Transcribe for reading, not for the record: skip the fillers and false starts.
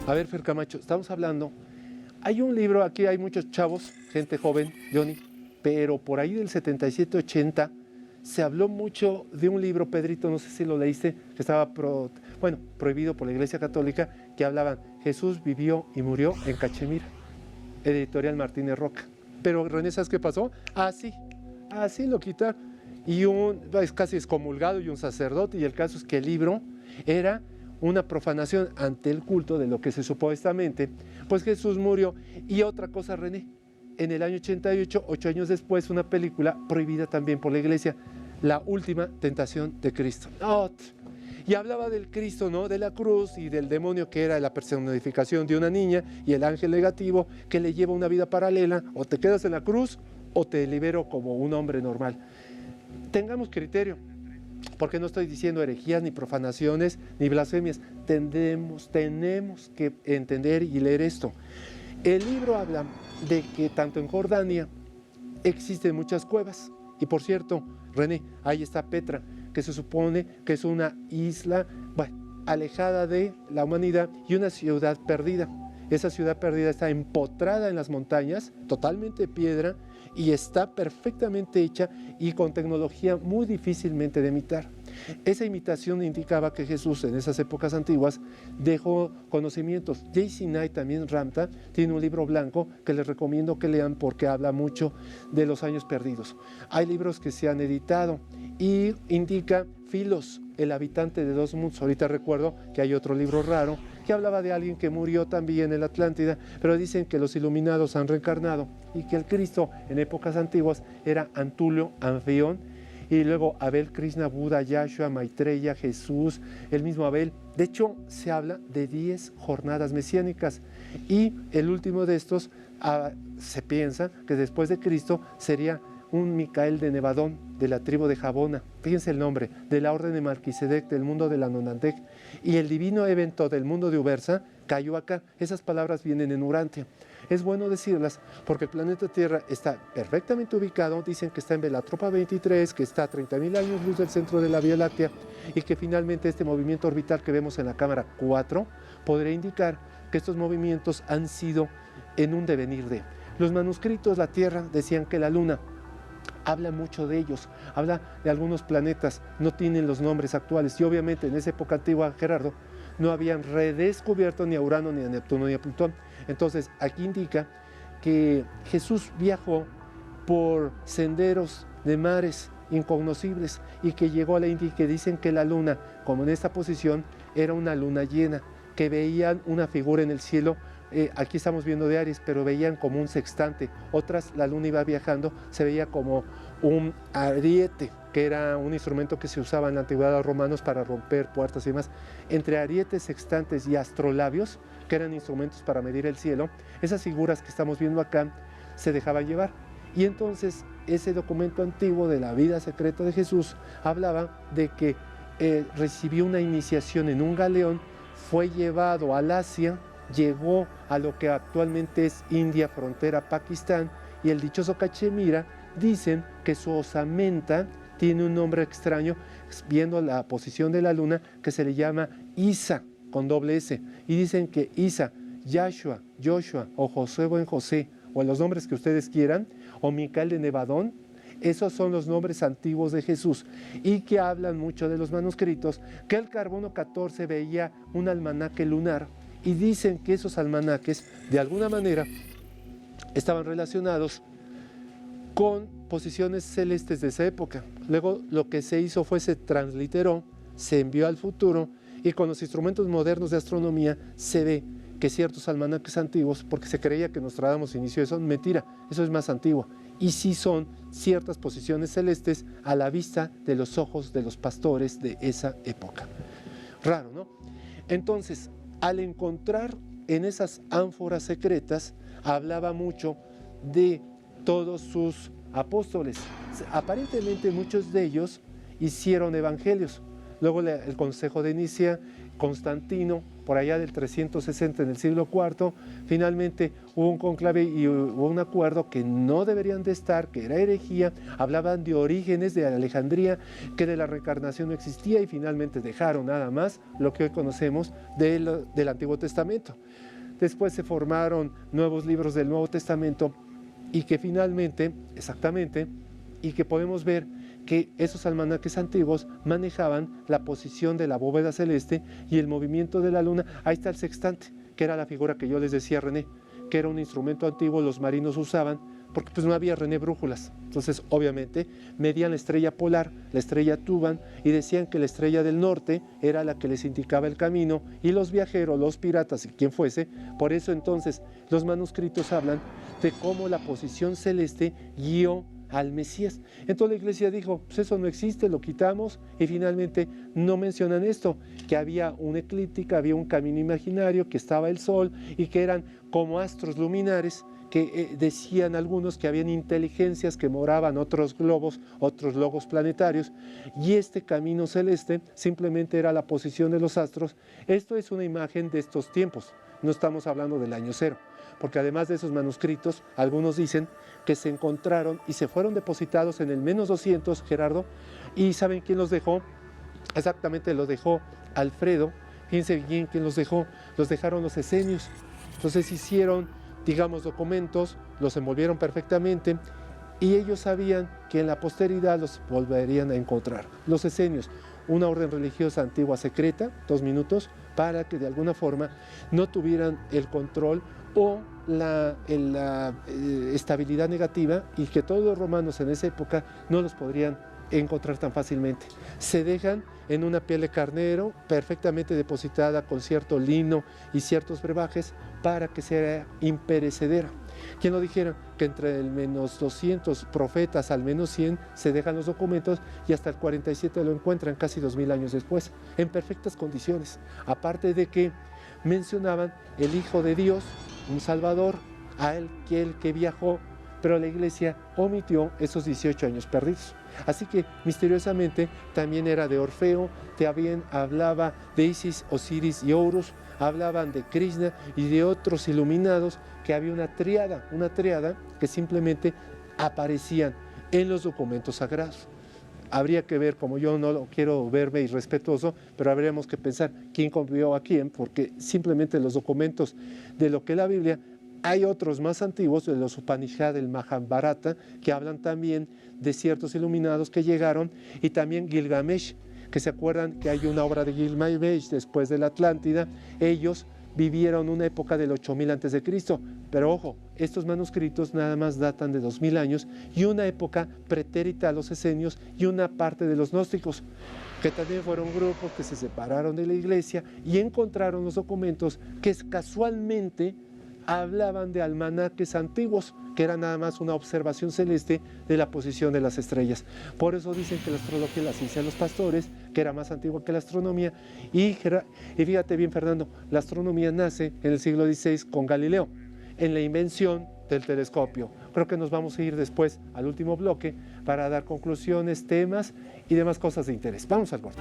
A ver, Fer Camacho, estamos hablando. Hay un libro, aquí hay muchos chavos, gente joven, Johnny, pero por ahí del 77-80 se habló mucho de un libro, Pedrito, no sé si lo leíste, que estaba prohibido por la Iglesia Católica, que hablaban Jesús vivió y murió en Cachemira, editorial Martínez Roca. Pero René, ¿sabes qué pasó? Así lo quitaron. Y casi excomulgado y un sacerdote, y el caso es que el libro era una profanación ante el culto de lo que se supuestamente, pues Jesús murió. Y otra cosa, René, en el año 88, 8 años después, una película prohibida también por la Iglesia, La Última Tentación de Cristo. Y hablaba del Cristo, ¿no? De la cruz y del demonio que era la personificación de una niña y el ángel negativo que le lleva una vida paralela, o te quedas en la cruz o te libero como un hombre normal. Tengamos criterio, porque no estoy diciendo herejías, ni profanaciones, ni blasfemias. Tenemos que entender y leer esto. El libro habla de que tanto en Jordania existen muchas cuevas. Y por cierto, René, ahí está Petra, que se supone que es una isla alejada de la humanidad y una ciudad perdida. Esa ciudad perdida está empotrada en las montañas, totalmente de piedra, y está perfectamente hecha y con tecnología muy difícilmente de imitar. Esa imitación indicaba que Jesús en esas épocas antiguas dejó conocimientos. J.C. Knight, también Ramtha, tiene un libro blanco que les recomiendo que lean porque habla mucho de los años perdidos. Hay libros que se han editado y indica Filos, el habitante de dos mundos. Ahorita recuerdo que hay otro libro raro que hablaba de alguien que murió también en la Atlántida, pero dicen que los iluminados han reencarnado y que el Cristo en épocas antiguas era Antulio, Anfión, y luego Abel, Krishna, Buda, Yahshua, Maitreya, Jesús, el mismo Abel. De hecho, se habla de 10 jornadas mesiánicas y el último de estos se piensa que después de Cristo sería un Micael de Nevadón, de la tribu de Jabona, fíjense el nombre, de la orden de Malquisedec, del mundo de la Nonantec, y el divino evento del mundo de Ubersa cayó acá. Esas palabras vienen en Urantia. Es bueno decirlas porque el planeta Tierra está perfectamente ubicado, dicen que está en Velatropa 23, que está a 30.000 años luz del centro de la Vía Láctea, y que finalmente este movimiento orbital que vemos en la cámara 4 podría indicar que estos movimientos han sido en un devenir de. Los manuscritos, la Tierra, decían que la Luna, habla mucho de ellos, habla de algunos planetas, no tienen los nombres actuales, y obviamente en esa época antigua, Gerardo, no habían redescubierto ni a Urano, ni a Neptuno, ni a Plutón. Entonces aquí indica que Jesús viajó por senderos de mares incognoscibles y que llegó a la India, y que dicen que la luna, como en esta posición, era una luna llena, que veían una figura en el cielo. Aquí estamos viendo de Aries, pero veían como un sextante. Otras, la luna iba viajando, se veía como un ariete, que era un instrumento que se usaba en la antigüedad de los romanos para romper puertas y demás. Entre arietes, sextantes y astrolabios, que eran instrumentos para medir el cielo, esas figuras que estamos viendo acá se dejaban llevar. Y entonces ese documento antiguo de la vida secreta de Jesús hablaba de que recibió una iniciación en un galeón, fue llevado al Asia, llegó a lo que actualmente es India, frontera Pakistán, y el dichoso Cachemira, dicen que su osamenta tiene un nombre extraño, viendo la posición de la luna, que se le llama Isa, con doble S, y dicen que Isa, Yahshua, Joshua, o José buen José, o los nombres que ustedes quieran, o Micael de Nevadón, esos son los nombres antiguos de Jesús, y que hablan mucho de los manuscritos, que el carbono 14 veía un almanaque lunar, y dicen que esos almanaques, de alguna manera, estaban relacionados con posiciones celestes de esa época. Luego lo que se hizo fue se transliteró, se envió al futuro, y con los instrumentos modernos de astronomía se ve que ciertos almanaques antiguos, porque se creía que Nostradamus inició eso, mentira, eso es más antiguo, y sí son ciertas posiciones celestes a la vista de los ojos de los pastores de esa época. Raro, ¿no? Entonces, al encontrar en esas ánforas secretas, hablaba mucho de todos sus apóstoles. Aparentemente muchos de ellos hicieron evangelios. Luego el Consejo de Nicea, Constantino por allá del 360 en el siglo IV, finalmente hubo un conclave y hubo un acuerdo que no deberían de estar, que era herejía, hablaban de Orígenes de Alejandría, que de la reencarnación no existía y finalmente dejaron nada más lo que hoy conocemos del Antiguo Testamento. Después se formaron nuevos libros del Nuevo Testamento y que finalmente, exactamente, y que podemos ver que esos almanaques antiguos manejaban la posición de la bóveda celeste y el movimiento de la luna. Ahí está el sextante, que era la figura que yo les decía, René, que era un instrumento antiguo, los marinos usaban, porque pues no había, René, brújulas. Entonces, obviamente, medían la estrella polar, la estrella Tuban, y decían que la estrella del norte era la que les indicaba el camino, y los viajeros, los piratas, y quien fuese, por eso entonces los manuscritos hablan de cómo la posición celeste guió al Mesías. Entonces la iglesia dijo, pues eso no existe, lo quitamos, y finalmente no mencionan esto, que había una eclíptica, había un camino imaginario, que estaba el sol y que eran como astros luminares, que decían algunos que habían inteligencias que moraban otros globos, otros logos planetarios, y este camino celeste simplemente era la posición de los astros. Esto es una imagen de estos tiempos, no estamos hablando del año cero, porque además de esos manuscritos, algunos dicen que se encontraron y se fueron depositados en el menos 200, Gerardo, y ¿saben quién los dejó? Exactamente, los dejó Alfredo. Fíjense bien quién los dejó, los dejaron los esenios. Entonces hicieron, digamos, documentos, los envolvieron perfectamente y ellos sabían que en la posteridad los volverían a encontrar. Los esenios, una orden religiosa antigua secreta, 2 minutos, para que de alguna forma no tuvieran el control o la estabilidad negativa y que todos los romanos en esa época no los podrían encontrar tan fácilmente. Se dejan en una piel de carnero perfectamente depositada con cierto lino y ciertos brebajes para que sea imperecedera. ¿Quién lo dijera? Que entre el menos 200 profetas al menos 100 se dejan los documentos y hasta el 47 lo encuentran casi 2000 años después, en perfectas condiciones. Aparte de que mencionaban el Hijo de Dios, un Salvador, a él que viajó, pero la iglesia omitió esos 18 años perdidos. Así que misteriosamente también era de Orfeo, también hablaba de Isis, Osiris y Horus, hablaban de Krishna y de otros iluminados, que había una triada que simplemente aparecían en los documentos sagrados. Habría que ver, como yo no lo quiero verme irrespetuoso, pero habríamos que pensar quién convivió a quién, porque simplemente los documentos de lo que es la Biblia, hay otros más antiguos, de los Upanishad, del Mahabharata, que hablan también de ciertos iluminados que llegaron, y también Gilgamesh, que se acuerdan que hay una obra de Gilgamesh después de la Atlántida. Ellos vivieron una época del 8000 a.C., pero ojo, estos manuscritos nada más datan de 2000 años y una época pretérita a los esenios y una parte de los gnósticos, que también fueron grupos que se separaron de la iglesia y encontraron los documentos que casualmente hablaban de almanaques antiguos, que era nada más una observación celeste de la posición de las estrellas. Por eso dicen que la astrología es la ciencia de los pastores, que era más antigua que la astronomía, y fíjate bien, Fernando, la astronomía nace en el siglo XVI con Galileo, en la invención del telescopio. Creo que nos vamos a ir después al último bloque para dar conclusiones, temas y demás cosas de interés. Vamos al corte.